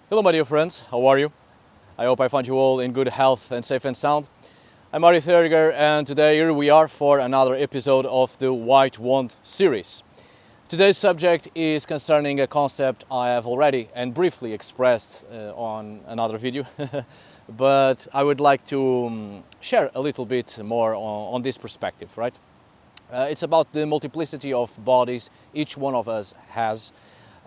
Hello my dear friends, how are you? I hope I find you all in good health and safe and sound. I'm Arith and today here we are for another episode of the White Wand series. Today's subject is concerning a concept I have already and briefly expressed on another video, but I would like to share a little bit more on this perspective, right? It's about the multiplicity of bodies each one of us has.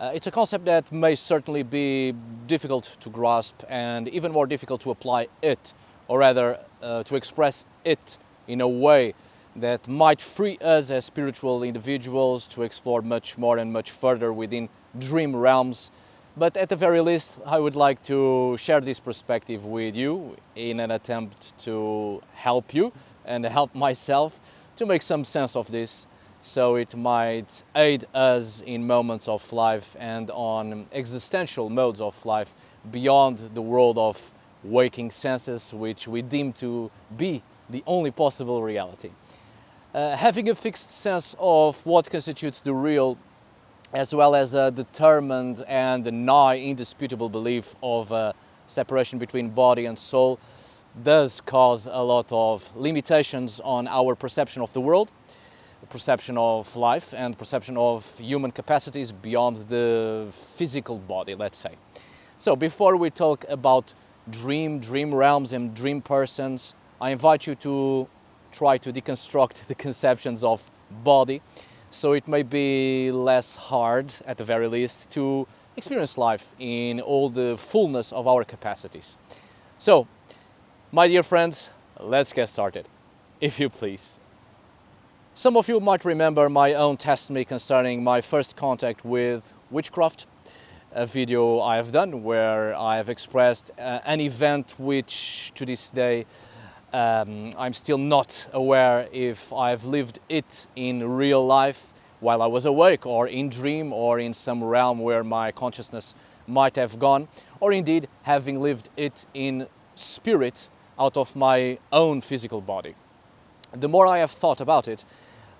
It's a concept that may certainly be difficult to grasp and even more difficult to apply it, or rather to express it in a way that might free us as spiritual individuals to explore much more and much further within dream realms. But at the very least, I would like to share this perspective with you in an attempt to help you and help myself to make some sense of this, so it might aid us in moments of life and on existential modes of life beyond the world of waking senses, which we deem to be the only possible reality. Having a fixed sense of what constitutes the real, as well as a determined and nigh indisputable belief of separation between body and soul, does cause a lot of limitations on our perception of the world, perception of life, and perception of human capacities beyond the physical body, let's say. So before we talk about dream realms and dream persons, I invite you to try to deconstruct the conceptions of body, so it may be less hard, at the very least, to experience life in all the fullness of our capacities. So, my dear friends, let's get started, if you please. Some of you might remember my own testimony concerning my first contact with witchcraft, a video I have done where I have expressed an event which to this day I'm still not aware if I've lived it in real life while I was awake, or in dream, or in some realm where my consciousness might have gone, or indeed having lived it in spirit out of my own physical body. The more I have thought about it,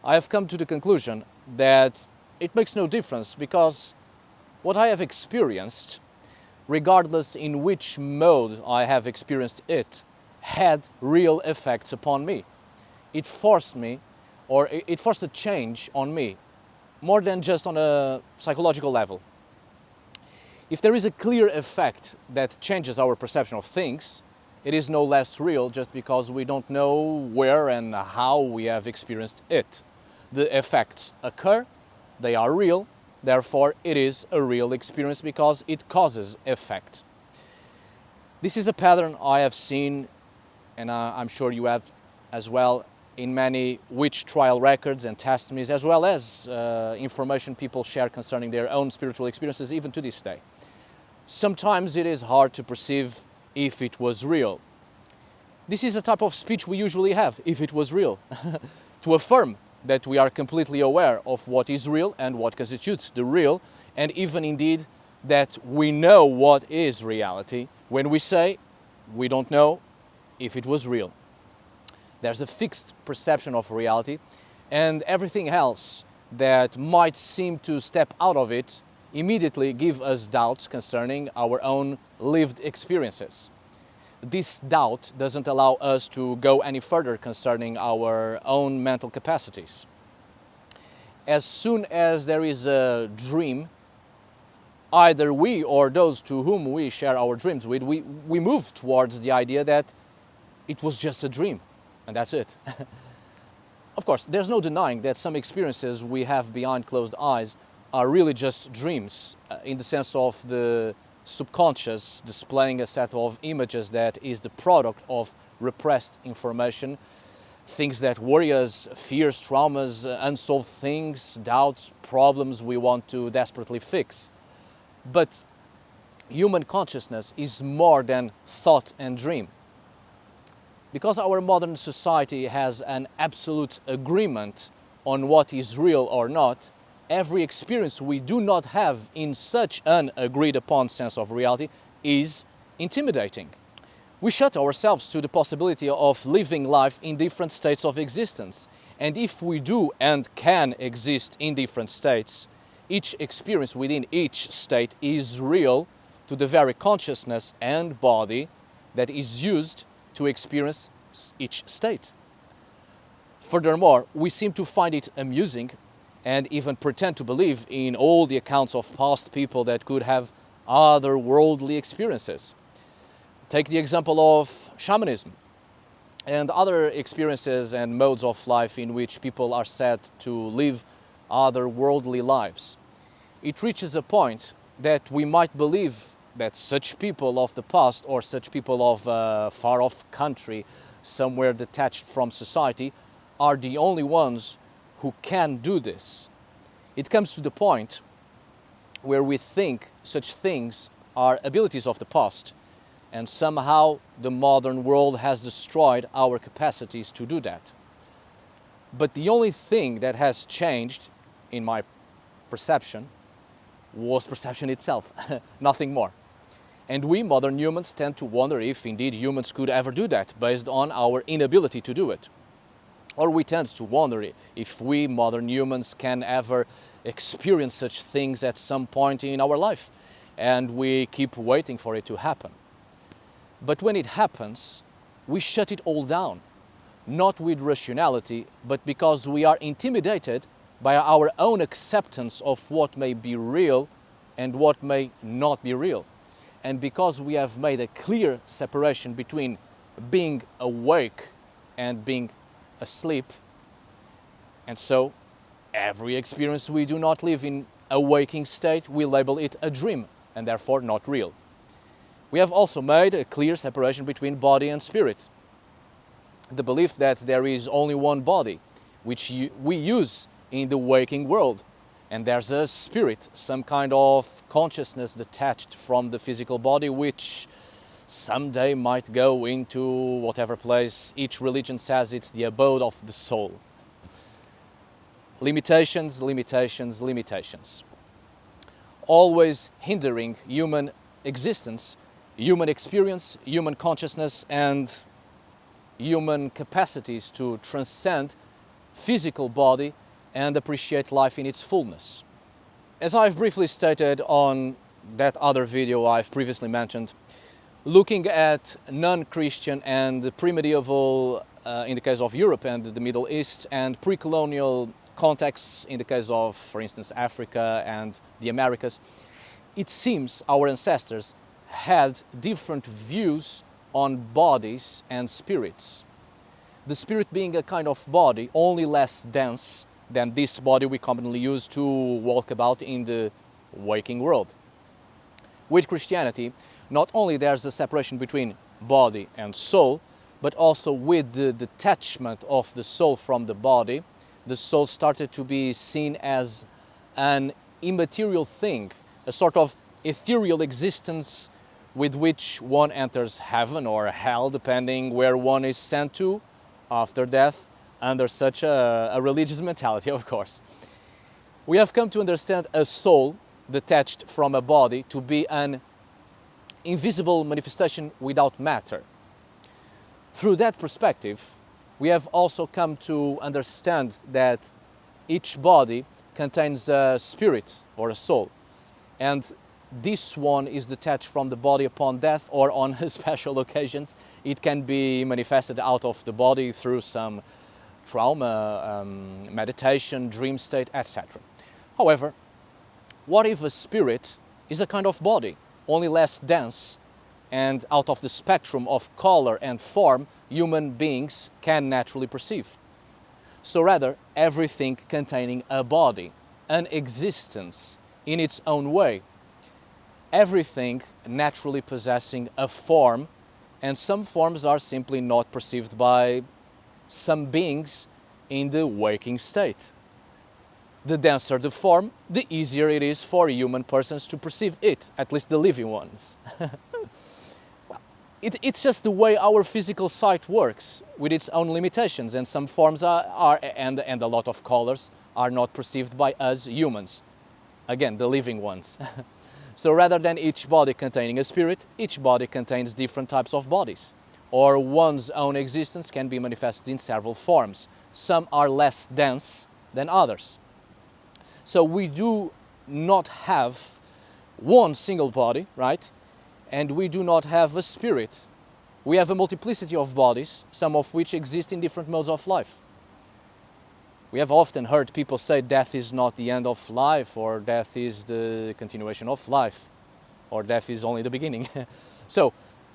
I have come to the conclusion that it makes no difference, because what I have experienced, regardless in which mode I have experienced it, had real effects upon me. It forced me, or it forced a change on me, more than just on a psychological level. If there is a clear effect that changes our perception of things, it is no less real just because we don't know where and how we have experienced it. The effects occur, they are real, therefore it is a real experience because it causes effect. This is a pattern I have seen, and I'm sure you have as well, in many witch trial records and testimonies, as well as information people share concerning their own spiritual experiences even to this day. Sometimes it is hard to perceive if it was real. This is a type of speech we usually have, if it was real, to affirm that we are completely aware of what is real and what constitutes the real, and even indeed that we know what is reality when we say we don't know if it was real. There's a fixed perception of reality, and everything else that might seem to step out of it immediately give us doubts concerning our own lived experiences. This doubt doesn't allow us to go any further concerning our own mental capacities. As soon as there is a dream, either we or those to whom we share our dreams with, we move towards the idea that it was just a dream, and that's it. Of course, there's no denying that some experiences we have behind closed eyes are really just dreams, in the sense of the subconscious displaying a set of images that is the product of repressed information, things that worry us, fears, traumas, unsolved things, doubts, problems we want to desperately fix. But human consciousness is more than thought and dream. Because our modern society has an absolute agreement on what is real or not, every experience we do not have in such an agreed upon sense of reality is intimidating. We shut ourselves to the possibility of living life in different states of existence. And if we do and can exist in different states, each experience within each state is real to the very consciousness and body that is used to experience each state. Furthermore, we seem to find it amusing and even pretend to believe in all the accounts of past people that could have otherworldly experiences. Take the example of shamanism and other experiences and modes of life in which people are said to live otherworldly lives. It reaches a point that we might believe that such people of the past or such people of a far-off country, somewhere detached from society, are the only ones who can do this. It comes to the point where we think such things are abilities of the past, and somehow the modern world has destroyed our capacities to do that. But the only thing that has changed, in my perception, was perception itself, nothing more. And we modern humans tend to wonder if indeed humans could ever do that based on our inability to do it. Or we tend to wonder if we modern humans can ever experience such things at some point in our life, and we keep waiting for it to happen. But when it happens, we shut it all down, not with rationality, but because we are intimidated by our own acceptance of what may be real and what may not be real. And because we have made a clear separation between being awake and being asleep, and so every experience we do not live in a waking state, we label it a dream and therefore not real. We have also made a clear separation between body and spirit. The belief that there is only one body, which we use in the waking world, and there's a spirit, some kind of consciousness detached from the physical body, which someday might go into whatever place each religion says it's the abode of the soul. Limitations, limitations, limitations. Always hindering human existence, human experience, human consciousness, and human capacities to transcend physical body and appreciate life in its fullness. As I've briefly stated on that other video I've previously mentioned, looking at non-Christian and pre-medieval, in the case of Europe and the Middle East, and pre-colonial contexts in the case of, for instance, Africa and the Americas, it seems our ancestors had different views on bodies and spirits. The spirit being a kind of body, only less dense than this body we commonly use to walk about in the waking world. With Christianity, not only there's a separation between body and soul, but also with the detachment of the soul from the body, the soul started to be seen as an immaterial thing, a sort of ethereal existence with which one enters heaven or hell, depending where one is sent to after death, under such a religious mentality, of course. We have come to understand a soul detached from a body to be an invisible manifestation without matter. Through that perspective, we have also come to understand that each body contains a spirit or a soul, and this one is detached from the body upon death, or on special occasions it can be manifested out of the body through some trauma, meditation, dream state, etc. However, what if a spirit is a kind of body, only less dense, and out of the spectrum of color and form human beings can naturally perceive? So rather, everything containing a body, an existence in its own way, everything naturally possessing a form, and some forms are simply not perceived by some beings in the waking state. The denser the form, the easier it is for human persons to perceive it, at least the living ones. It's just the way our physical sight works, with its own limitations, and some forms and a lot of colors are not perceived by us humans. Again, the living ones. So rather than each body containing a spirit, each body contains different types of bodies, or one's own existence can be manifested in several forms. Some are less dense than others. So we do not have one single body, right? And we do not have a spirit. We have a multiplicity of bodies, some of which exist in different modes of life. We have often heard people say death is not the end of life, or death is the continuation of life, or death is only the beginning. So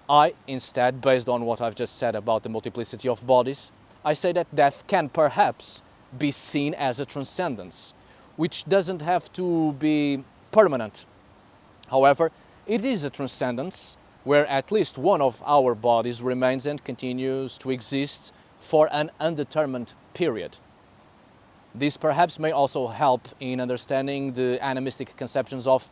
I, instead, based on what I've just said about the multiplicity of bodies, I say that death can perhaps be seen as a transcendence, which doesn't have to be permanent. However, it is a transcendence where at least one of our bodies remains and continues to exist for an undetermined period. This perhaps may also help in understanding the animistic conceptions of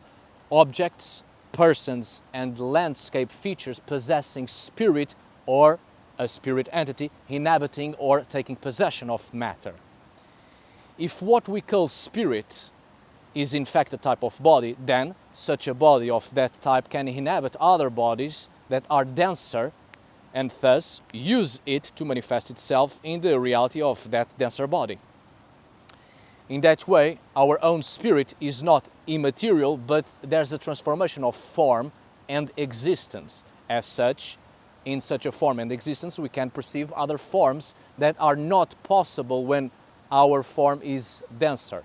objects, persons, and landscape features possessing spirit, or a spirit entity inhabiting or taking possession of matter. If what we call spirit is in fact a type of body, then such a body of that type can inhabit other bodies that are denser, and thus use it to manifest itself in the reality of that denser body. In that way, our own spirit is not immaterial, but there's a transformation of form and existence. As such, in such a form and existence, we can perceive other forms that are not possible when our form is denser.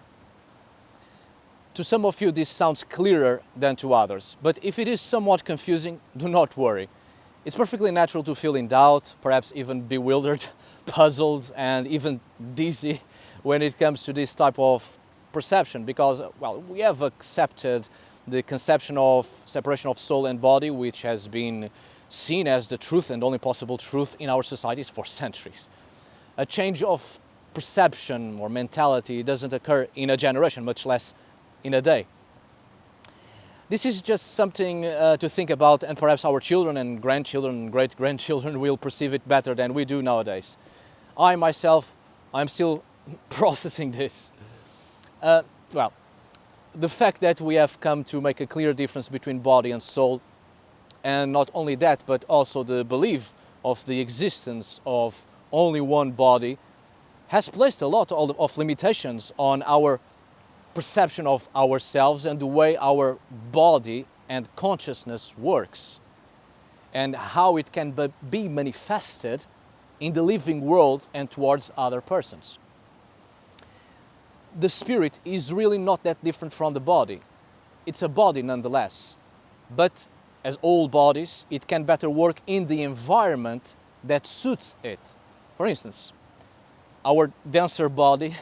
To some of you this sounds clearer than to others, but if it is somewhat confusing, do not worry. It's perfectly natural to feel in doubt, perhaps even bewildered, puzzled, and even dizzy when it comes to this type of perception, because, well, we have accepted the conception of separation of soul and body, which has been seen as the truth and only possible truth in our societies for centuries. A change of perception or mentality doesn't occur in a generation, much less in a day. This is just something to think about, and perhaps our children and grandchildren and great-grandchildren will perceive it better than we do nowadays. I myself, I'm still processing this. Well, the fact that we have come to make a clear difference between body and soul, and not only that, but also the belief of the existence of only one body, has placed a lot of limitations on our perception of ourselves and the way our body and consciousness works, and how it can be manifested in the living world and towards other persons. The spirit is really not that different from the body. It's a body nonetheless, but as all bodies, it can better work in the environment that suits it. For instance, our denser body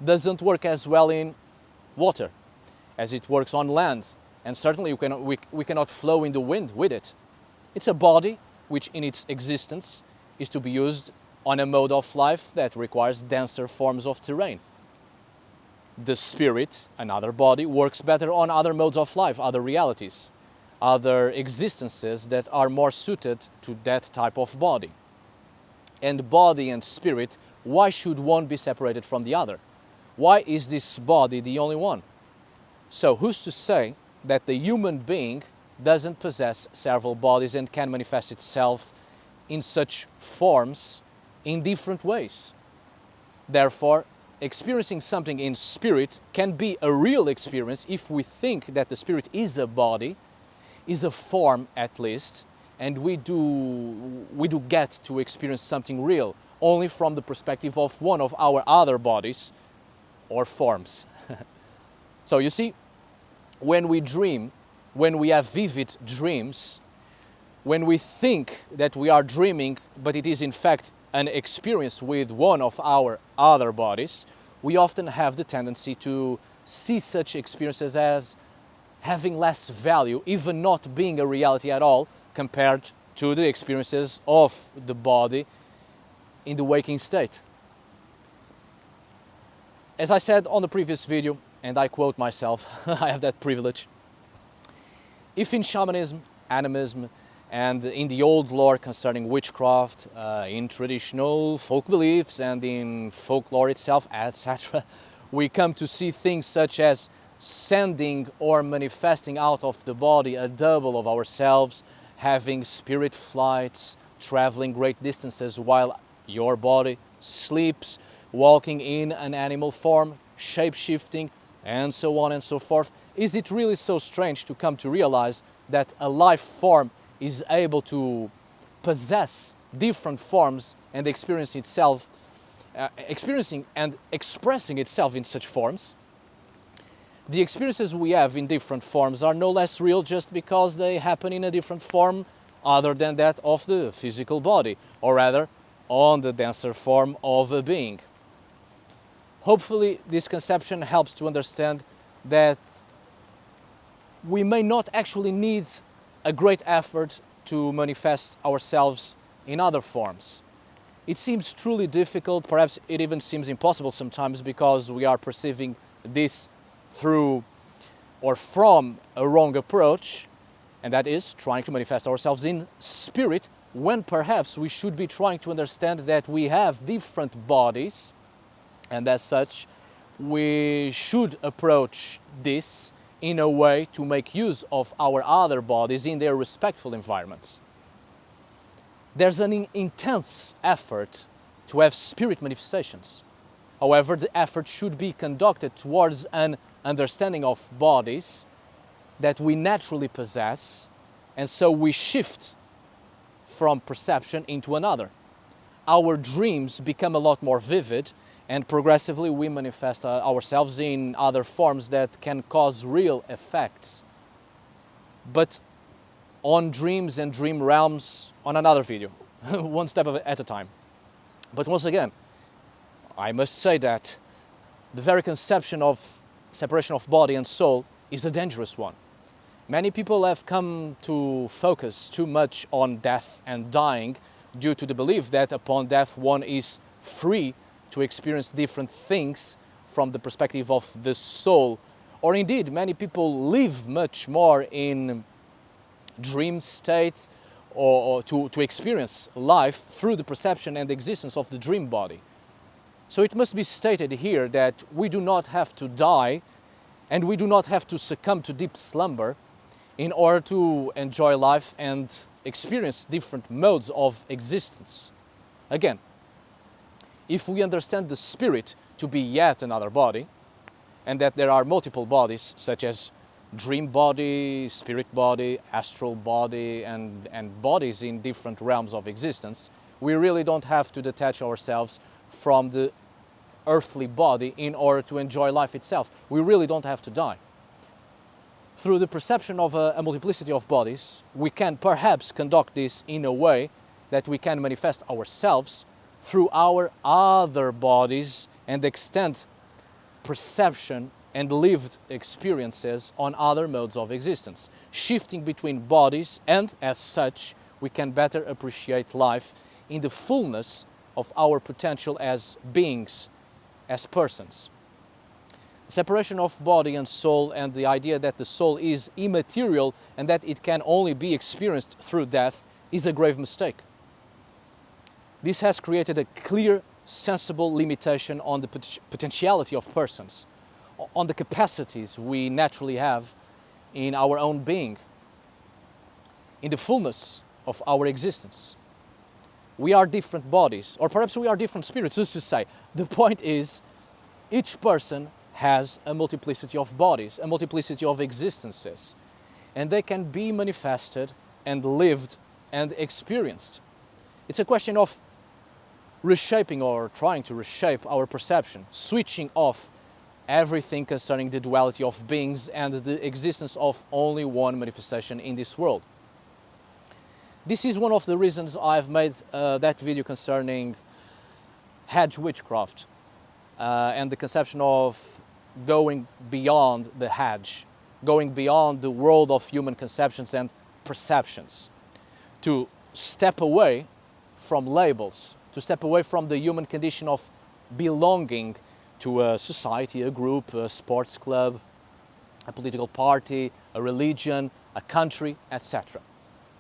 doesn't work as well in water as it works on land, and certainly we cannot flow in the wind with it. It's a body which in its existence is to be used on a mode of life that requires denser forms of terrain. The spirit, another body, works better on other modes of life, other realities. other existences that are more suited to that type of body. And body and spirit, why should one be separated from the other? Why is this body the only one? So who's to say that the human being doesn't possess several bodies and can manifest itself in such forms in different ways? Therefore, experiencing something in spirit can be a real experience if we think that the spirit is a body, is a form at least, and we do get to experience something real only from the perspective of one of our other bodies or forms. So you see, when we dream, when we have vivid dreams, when we think that we are dreaming, but it is in fact an experience with one of our other bodies, we often have the tendency to see such experiences as having less value, even not being a reality at all, compared to the experiences of the body in the waking state. As I said on the previous video, and I quote myself, I have that privilege. If in shamanism, animism, and in the old lore concerning witchcraft, in traditional folk beliefs and in folklore itself, etc., we come to see things such as sending or manifesting out of the body a double of ourselves, having spirit flights, traveling great distances while your body sleeps, walking in an animal form, shape-shifting, and so on and so forth. Is it really so strange to come to realize that a life form is able to possess different forms and experiencing and expressing itself in such forms? The experiences we have in different forms are no less real just because they happen in a different form other than that of the physical body, or rather, on the denser form of a being. Hopefully, this conception helps to understand that we may not actually need a great effort to manifest ourselves in other forms. It seems truly difficult, perhaps it even seems impossible sometimes, because we are perceiving this through or from a wrong approach, and that is trying to manifest ourselves in spirit, when perhaps we should be trying to understand that we have different bodies, and as such we should approach this in a way to make use of our other bodies in their respectful environments. There's an intense effort to have spirit manifestations. However, the effort should be conducted towards an understanding of bodies that we naturally possess, and so we shift from perception into another. Our dreams become a lot more vivid, and progressively we manifest ourselves in other forms that can cause real effects. But on dreams and dream realms, on another video, one step at a time. But once again, I must say that the very conception of separation of body and soul is a dangerous one. Many people have come to focus too much on death and dying due to the belief that upon death one is free to experience different things from the perspective of the soul. Or indeed, many people live much more in dream state or to experience life through the perception and existence of the dream body. So it must be stated here that we do not have to die and we do not have to succumb to deep slumber in order to enjoy life and experience different modes of existence. Again, if we understand the spirit to be yet another body, and that there are multiple bodies such as dream body, spirit body, astral body, and bodies in different realms of existence, we really don't have to detach ourselves from the earthly body in order to enjoy life itself. We really don't have to die. Through the perception of a multiplicity of bodies, we can perhaps conduct this in a way that we can manifest ourselves through our other bodies and extend perception and lived experiences on other modes of existence, shifting between bodies, and as such we can better appreciate life in the fullness of our potential as beings, as persons. Separation of body and soul, and the idea that the soul is immaterial and that it can only be experienced through death, is a grave mistake. This has created a clear, sensible limitation on the potentiality of persons, on the capacities we naturally have in our own being, in the fullness of our existence. We are different bodies, or perhaps we are different spirits, just to say. The point is, each person has a multiplicity of bodies, a multiplicity of existences, and they can be manifested and lived and experienced. It's a question of reshaping or trying to reshape our perception, switching off everything concerning the duality of beings and the existence of only one manifestation in this world. This is one of the reasons I've made that video concerning hedge witchcraft and the conception of going beyond the hedge, going beyond the world of human conceptions and perceptions, to step away from labels, to step away from the human condition of belonging to a society, a group, a sports club, a political party, a religion, a country, etc.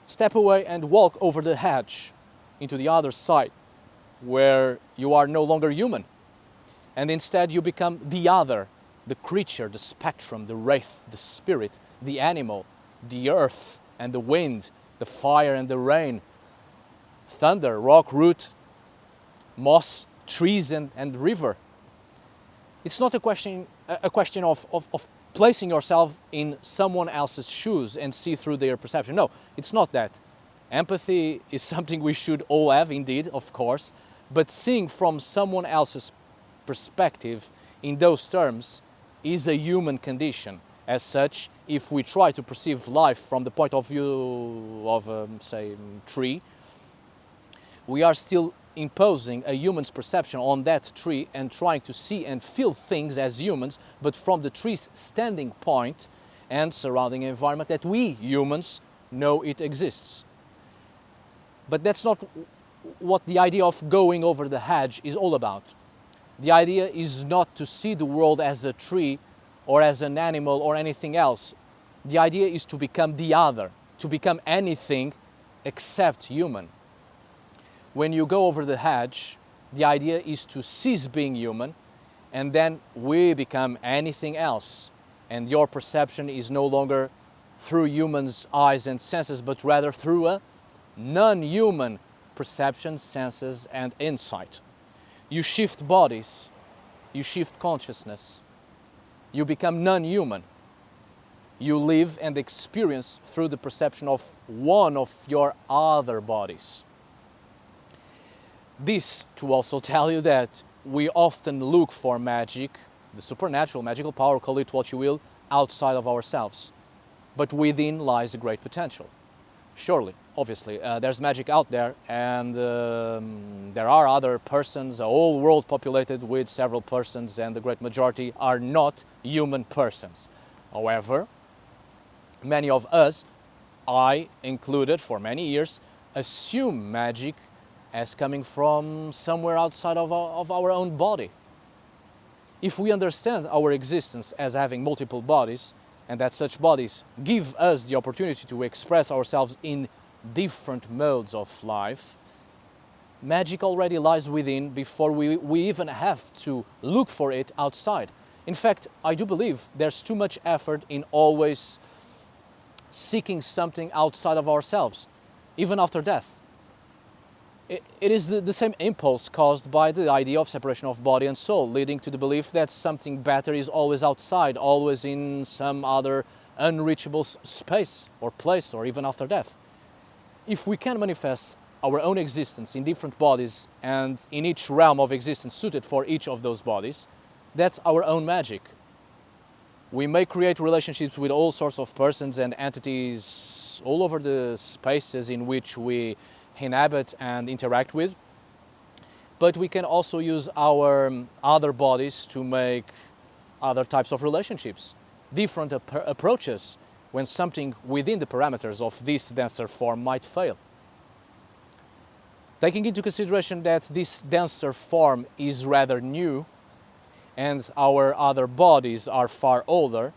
Step away and walk over the hedge into the other side, where you are no longer human, and instead you become the other, the creature, the spectrum, the wraith, the spirit, the animal, the earth and the wind, the fire and the rain, thunder, rock, root, moss, trees and river. It's not a question of placing yourself in someone else's shoes and see through their perception. No, it's not that. Empathy is something we should all have, indeed, of course, but seeing from someone else's perspective in those terms is a human condition. As such, if we try to perceive life from the point of view of, say, tree, we are still imposing a human's perception on that tree and trying to see and feel things as humans, but from the tree's standing point and surrounding environment that we humans know it exists. But that's not what the idea of going over the hedge is all about. The idea is not to see the world as a tree or as an animal or anything else. The idea is to become the other, to become anything except human. When you go over the hedge, the idea is to cease being human, and then we become anything else. And your perception is no longer through humans' eyes and senses, but rather through a non-human perception, senses, and insight. You shift bodies, you shift consciousness, you become non-human. You live and experience through the perception of one of your other bodies. This to also tell you that we often look for magic, the supernatural, magical power, call it what you will, outside of ourselves. But within lies a great potential. Surely, obviously, there's magic out there, and there are other persons, a whole world populated with several persons, and the great majority are not human persons. However, many of us, I included for many years, assume magic as coming from somewhere outside of our own body. If we understand our existence as having multiple bodies, and that such bodies give us the opportunity to express ourselves in different modes of life, magic already lies within before we even have to look for it outside. In fact, I do believe there's too much effort in always seeking something outside of ourselves, even after death. It is the same impulse caused by the idea of separation of body and soul, leading to the belief that something better is always outside, always in some other unreachable space or place, or even after death. If we can manifest our own existence in different bodies and in each realm of existence suited for each of those bodies, that's our own magic. We may create relationships with all sorts of persons and entities all over the spaces in which we inhabit and interact with, but we can also use our other bodies to make other types of relationships, different approaches when something within the parameters of this denser form might fail. Taking into consideration that this denser form is rather new, and our other bodies are far older,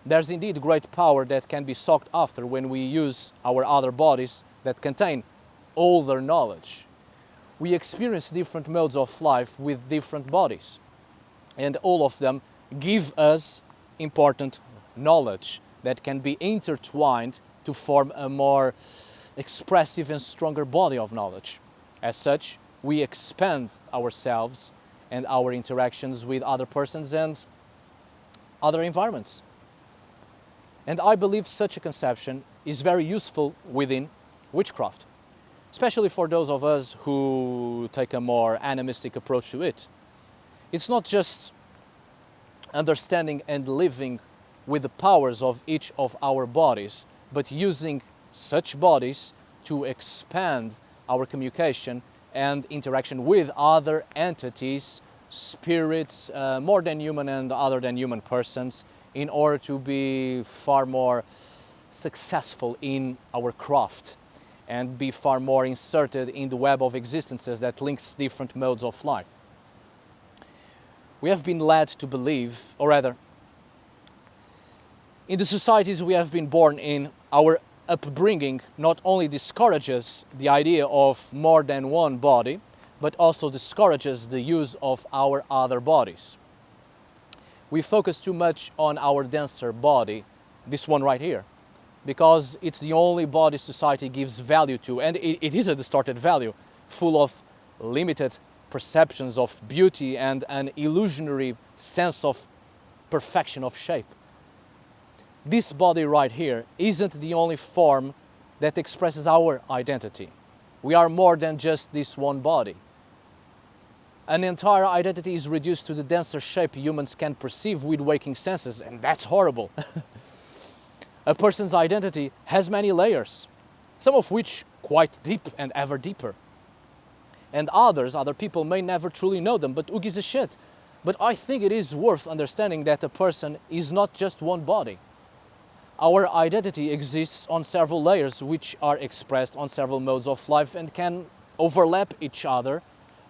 there's indeed great power that can be sought after when we use our other bodies that contain older knowledge. We experience different modes of life with different bodies, and all of them give us important knowledge that can be intertwined to form a more expressive and stronger body of knowledge. As such, we expand ourselves and our interactions with other persons and other environments. And I believe such a conception is very useful within witchcraft, especially for those of us who take a more animistic approach to it. It's not just understanding and living with the powers of each of our bodies, but using such bodies to expand our communication and interaction with other entities, spirits, more than human and other than human persons, in order to be far more successful in our craft and be far more inserted in the web of existences that links different modes of life. We have been led to believe, or rather, in the societies we have been born in, our upbringing not only discourages the idea of more than one body, but also discourages the use of our other bodies. We focus too much on our denser body, this one right here, because it's the only body society gives value to, and it is a distorted value, full of limited perceptions of beauty and an illusionary sense of perfection of shape. This body right here isn't the only form that expresses our identity. We are more than just this one body. An entire identity is reduced to the denser shape humans can perceive with waking senses, and that's horrible. A person's identity has many layers, some of which quite deep and ever deeper. And other people may never truly know them, but who gives a shit? But I think it is worth understanding that a person is not just one body. Our identity exists on several layers which are expressed on several modes of life and can overlap each other,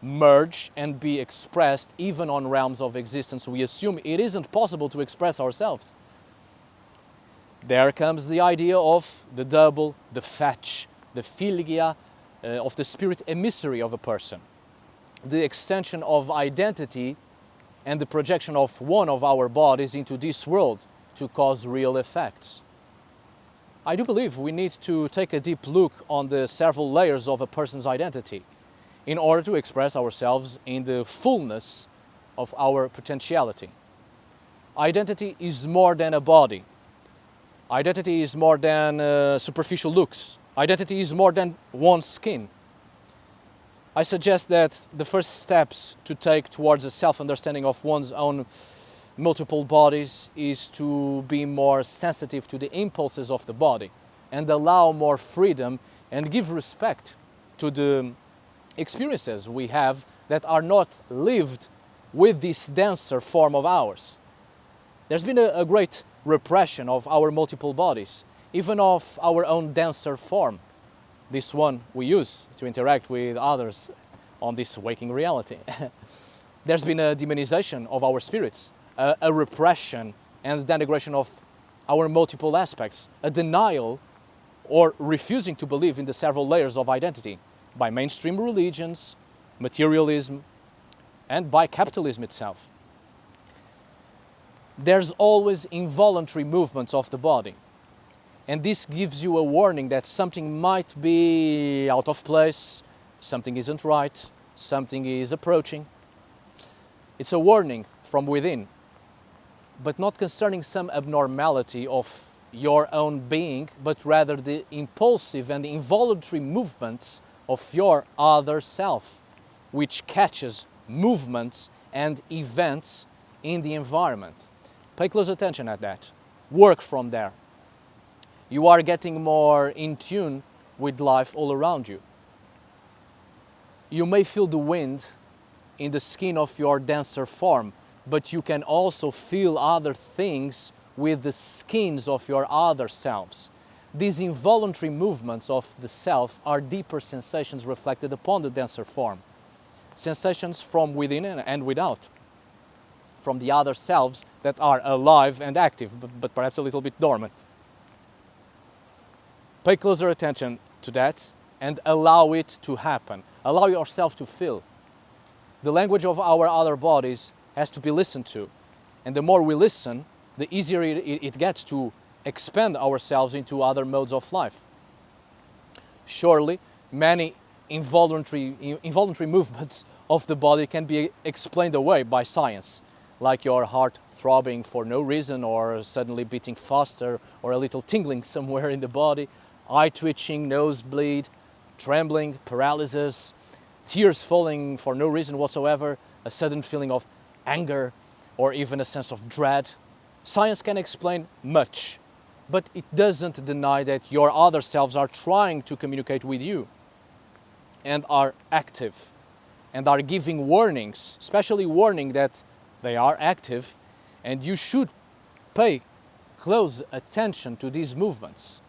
merge and be expressed even on realms of existence we assume it isn't possible to express ourselves. There comes the idea of the double, the fetch, the philia, of the spirit emissary of a person, the extension of identity and the projection of one of our bodies into this world to cause real effects. I do believe we need to take a deep look on the several layers of a person's identity in order to express ourselves in the fullness of our potentiality. Identity is more than a body. Identity is more than superficial looks. Identity is more than one's skin. I suggest that the first steps to take towards a self-understanding of one's own multiple bodies is to be more sensitive to the impulses of the body and allow more freedom and give respect to the experiences we have that are not lived with this denser form of ours. There's been a great repression of our multiple bodies, even of our own denser form, this one we use to interact with others on this waking reality. There's been a demonization of our spirits, a repression and denigration of our multiple aspects, a denial or refusing to believe in the several layers of identity by mainstream religions, materialism, and by capitalism itself. There's always involuntary movements of the body. And this gives you a warning that something might be out of place, something isn't right, something is approaching. It's a warning from within, but not concerning some abnormality of your own being, but rather the impulsive and involuntary movements of your other self, which catches movements and events in the environment. Pay close attention at that. Work from there. You are getting more in tune with life all around you. You may feel the wind in the skin of your denser form, but you can also feel other things with the skins of your other selves. These involuntary movements of the self are deeper sensations reflected upon the denser form, sensations from within and without. from the other selves that are alive and active, but perhaps a little bit dormant. Pay closer attention to that and allow it to happen. Allow yourself to feel. The language of our other bodies has to be listened to. And the more we listen, the easier it gets to expand ourselves into other modes of life. Surely, many involuntary movements of the body can be explained away by science, like your heart throbbing for no reason, or suddenly beating faster, or a little tingling somewhere in the body, eye twitching, nosebleed, trembling, paralysis, tears falling for no reason whatsoever, a sudden feeling of anger, or even a sense of dread. Science can explain much, but it doesn't deny that your other selves are trying to communicate with you and are active and are giving warnings, especially warning that they are active, and you should pay close attention to these movements,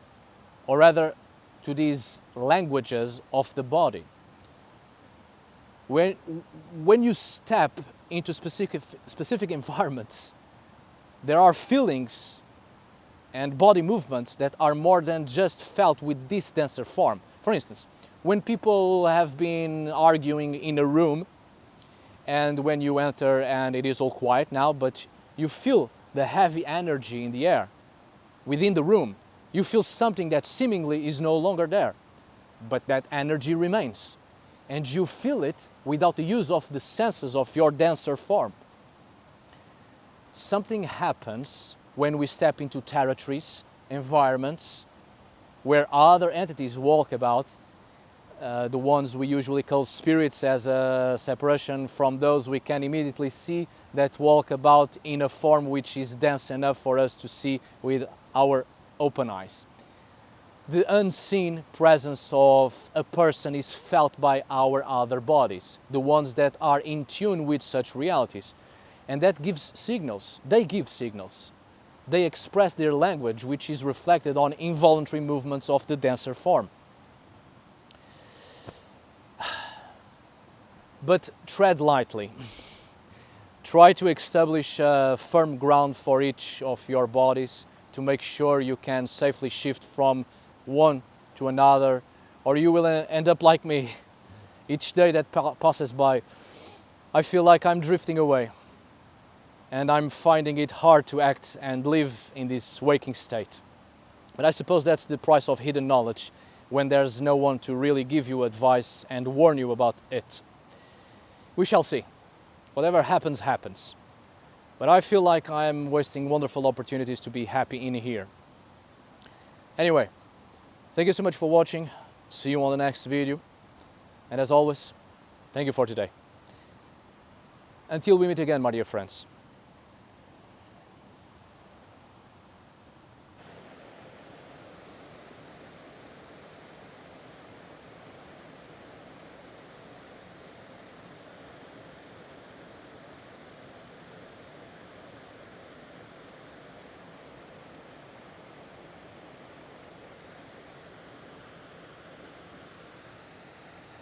or rather to these languages of the body. When you step into specific environments, there are feelings and body movements that are more than just felt with this denser form. For instance, when people have been arguing in a room, and when you enter and it is all quiet now, but you feel the heavy energy in the air within the room, you feel something that seemingly is no longer there, but that energy remains. And you feel it without the use of the senses of your denser form. Something happens when we step into territories, environments, where other entities walk about, the ones we usually call spirits, as a separation from those we can immediately see, that walk about in a form which is dense enough for us to see with our open eyes. The unseen presence of a person is felt by our other bodies, the ones that are in tune with such realities. And that gives signals. They give signals. They express their language, which is reflected on involuntary movements of the denser form. But tread lightly. Try to establish a firm ground for each of your bodies to make sure you can safely shift from one to another, or you will end up like me. Each day that passes by, I feel like I'm drifting away, and I'm finding it hard to act and live in this waking state. But I suppose that's the price of hidden knowledge, when there's no one to really give you advice and warn you about it. We shall see. Whatever happens, happens. But I feel like I'm wasting wonderful opportunities to be happy in here. Anyway, thank you so much for watching. See you on the next video. And as always, thank you for today. Until we meet again, my dear friends.